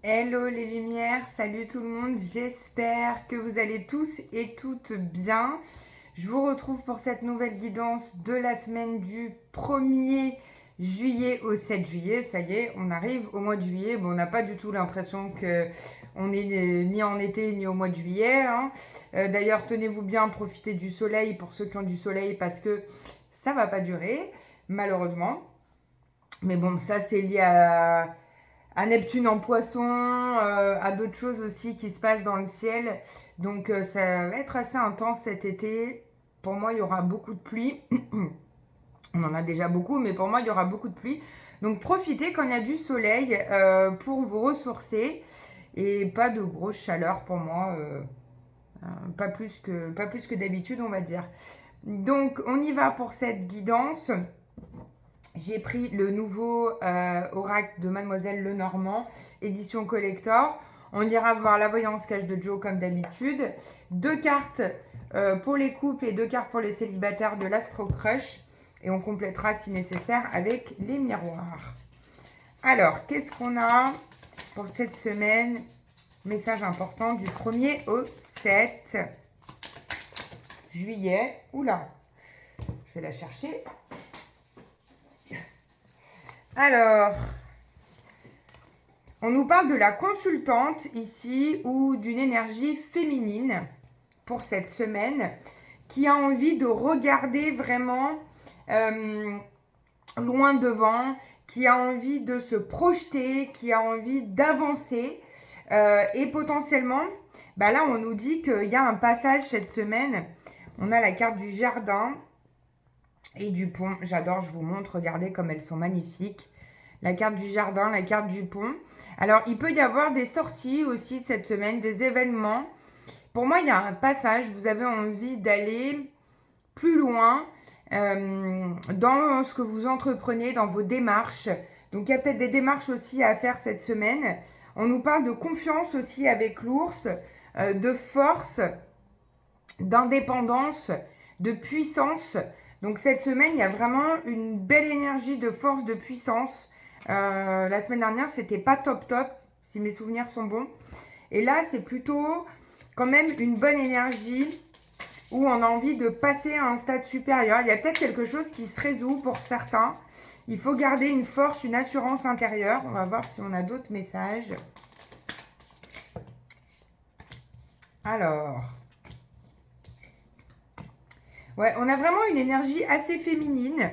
Hello les lumières, salut tout le monde, j'espère que vous allez tous et toutes bien. Je vous retrouve pour cette nouvelle guidance de la semaine du 1er juillet au 7 juillet. Ça y est, on arrive au mois de juillet. Bon, on n'a pas du tout l'impression qu'on est ni en été ni au mois de juillet, hein. D'ailleurs, tenez-vous bien, profitez du soleil pour ceux qui ont du soleil parce que ça va pas durer, malheureusement. Mais bon, ça c'est lié à Neptune en poisson, à d'autres choses aussi qui se passent dans le ciel. Donc ça va être assez intense cet été. Pour moi, il y aura beaucoup de pluie. On en a déjà beaucoup, mais pour moi, il y aura beaucoup de pluie. Donc profitez quand il y a du soleil pour vous ressourcer. Et pas de grosse chaleur pour moi. Pas plus que d'habitude, on va dire. Donc on y va pour cette guidance. J'ai pris le nouveau oracle de Mademoiselle Lenormand, édition collector. On ira voir la voyance cache de Joe comme d'habitude. 2 cartes pour les couples et 2 cartes pour les célibataires de l'Astro Crush. Et on complétera si nécessaire avec les miroirs. Alors, qu'est-ce qu'on a pour cette semaine? Message important du 1er au 7 juillet. Oula, je vais la chercher. Alors, on nous parle de la consultante ici ou d'une énergie féminine pour cette semaine qui a envie de regarder vraiment loin devant, qui a envie de se projeter, qui a envie d'avancer et potentiellement, là on nous dit qu'il y a un passage cette semaine. On a la carte du jardin et du pont. J'adore, je vous montre, regardez comme elles sont magnifiques. La carte du jardin, la carte du pont. Alors, il peut y avoir des sorties aussi cette semaine, des événements. Pour moi, il y a un passage, vous avez envie d'aller plus loin dans ce que vous entreprenez, dans vos démarches. Donc, il y a peut-être des démarches aussi à faire cette semaine. On nous parle de confiance aussi avec l'ours, de force, d'indépendance, de puissance. Donc cette semaine, il y a vraiment une belle énergie de force, de puissance. La semaine dernière, c'était pas top, si mes souvenirs sont bons. Et là, c'est plutôt quand même une bonne énergie où on a envie de passer à un stade supérieur. Il y a peut-être quelque chose qui se résout pour certains. Il faut garder une force, une assurance intérieure. On va voir si on a d'autres messages. Alors... ouais, on a vraiment une énergie assez féminine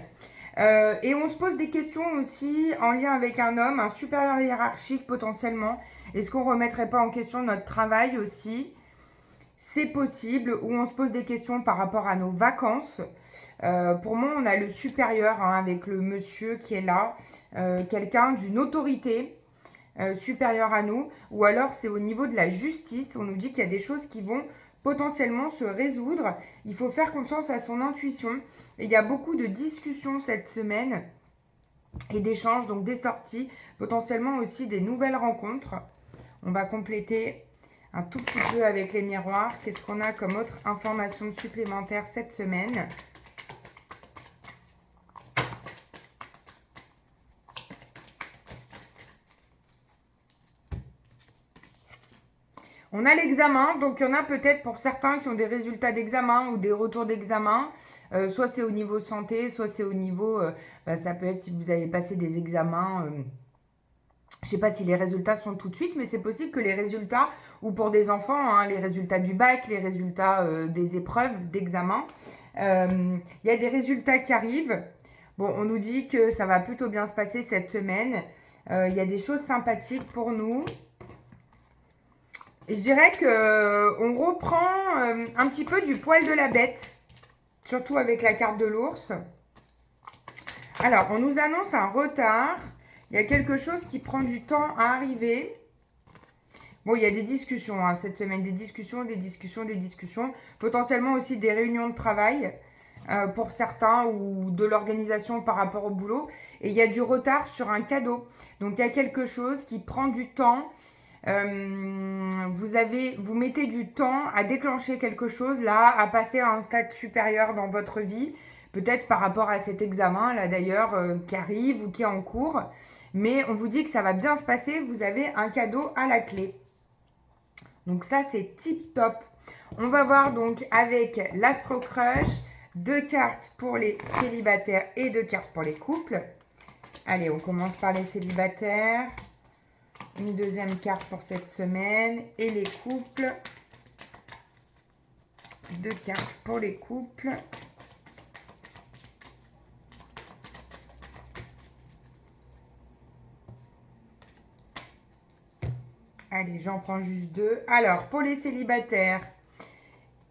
et on se pose des questions aussi en lien avec un homme, un supérieur hiérarchique potentiellement. Est-ce qu'on ne remettrait pas en question notre travail aussi? C'est possible. Ou on se pose des questions par rapport à nos vacances. Pour moi, on a le supérieur avec le monsieur qui est là, quelqu'un d'une autorité supérieure à nous. Ou alors c'est au niveau de la justice. On nous dit qu'il y a des choses qui vont potentiellement se résoudre. Il faut faire confiance à son intuition. Et il y a beaucoup de discussions cette semaine et d'échanges, donc des sorties, potentiellement aussi des nouvelles rencontres. On va compléter un tout petit peu avec les miroirs. Qu'est-ce qu'on a comme autre information supplémentaire cette semaine? On a l'examen, donc il y en a peut-être pour certains qui ont des résultats d'examen ou des retours d'examen. Soit c'est au niveau santé, soit c'est au niveau... ça peut être si vous avez passé des examens... je ne sais pas si les résultats sont tout de suite, mais c'est possible que les résultats, ou pour des enfants, les résultats du bac, les résultats des épreuves d'examen, il y a des résultats qui arrivent. Bon, on nous dit que ça va plutôt bien se passer cette semaine. Il y a des choses sympathiques pour nous. Je dirais qu'on reprend un petit peu du poil de la bête, surtout avec la carte de l'ours. Alors, on nous annonce un retard. Il y a quelque chose qui prend du temps à arriver. Bon, il y a des discussions cette semaine, des discussions. Potentiellement aussi des réunions de travail pour certains ou de l'organisation par rapport au boulot. Et il y a du retard sur un cadeau. Donc, il y a quelque chose qui prend du temps. Vous mettez du temps à déclencher quelque chose là, à passer à un stade supérieur dans votre vie, peut-être par rapport à cet examen là d'ailleurs qui arrive ou qui est en cours. Mais on vous dit que ça va bien se passer, vous avez un cadeau à la clé. Donc ça, c'est tip top. On va voir donc avec l'Astro Crush, 2 cartes pour les célibataires et 2 cartes pour les couples. Allez, on commence par les célibataires. Une deuxième carte pour cette semaine. Et les couples. 2 cartes pour les couples. Allez, j'en prends juste 2. Alors, pour les célibataires,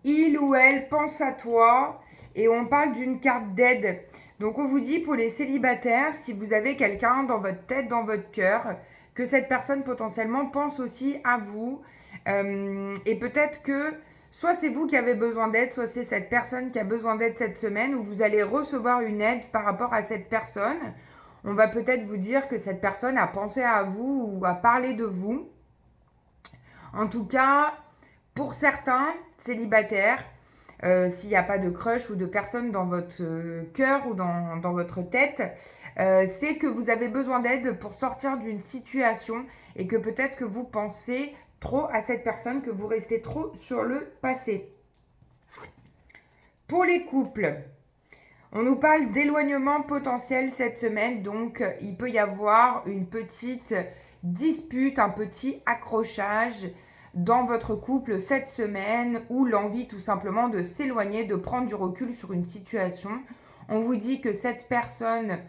il ou elle pense à toi et on parle d'une carte d'aide. Donc, on vous dit pour les célibataires, si vous avez quelqu'un dans votre tête, dans votre cœur, que cette personne potentiellement pense aussi à vous. Et peut-être que soit c'est vous qui avez besoin d'aide, soit c'est cette personne qui a besoin d'aide cette semaine où vous allez recevoir une aide par rapport à cette personne. On va peut-être vous dire que cette personne a pensé à vous ou a parlé de vous. En tout cas, pour certains célibataires, s'il n'y a pas de crush ou de personne dans votre cœur ou dans votre tête, c'est que vous avez besoin d'aide pour sortir d'une situation et que peut-être que vous pensez trop à cette personne, que vous restez trop sur le passé. Pour les couples, on nous parle d'éloignement potentiel cette semaine, donc il peut y avoir une petite dispute, un petit accrochage dans votre couple cette semaine ou l'envie tout simplement de s'éloigner, de prendre du recul sur une situation. On vous dit que cette personne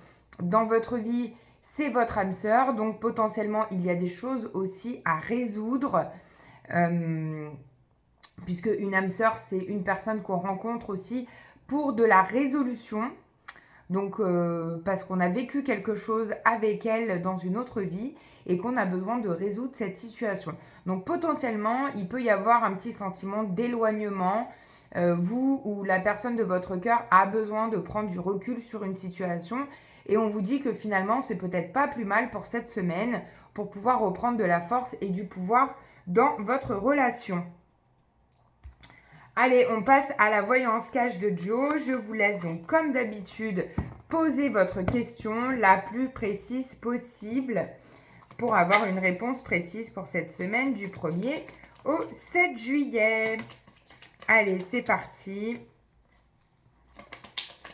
dans votre vie, c'est votre âme sœur, donc potentiellement il y a des choses aussi à résoudre, puisque une âme sœur, c'est une personne qu'on rencontre aussi pour de la résolution. Donc, parce qu'on a vécu quelque chose avec elle dans une autre vie et qu'on a besoin de résoudre cette situation. Donc, potentiellement, il peut y avoir un petit sentiment d'éloignement. Vous ou la personne de votre cœur a besoin de prendre du recul sur une situation. Et on vous dit que finalement, c'est peut-être pas plus mal pour cette semaine pour pouvoir reprendre de la force et du pouvoir dans votre relation. Allez, on passe à la voyance cash de Joe. Je vous laisse donc, comme d'habitude, poser votre question la plus précise possible pour avoir une réponse précise pour cette semaine du 1er au 7 juillet. Allez, c'est parti.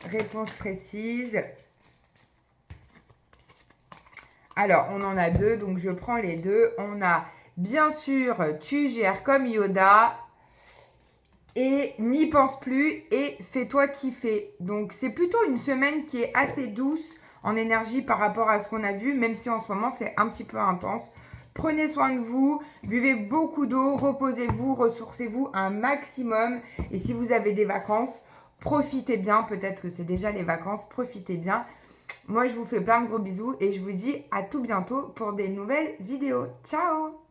Réponse précise. Alors, on en a 2, donc je prends les 2. On a, bien sûr, tu gères comme Yoda. Et n'y pense plus et fais-toi kiffer. Donc, c'est plutôt une semaine qui est assez douce en énergie par rapport à ce qu'on a vu, même si en ce moment, c'est un petit peu intense. Prenez soin de vous, buvez beaucoup d'eau, reposez-vous, ressourcez-vous un maximum. Et si vous avez des vacances, profitez bien. Peut-être que c'est déjà les vacances, profitez bien. Moi, je vous fais plein de gros bisous et je vous dis à tout bientôt pour des nouvelles vidéos. Ciao!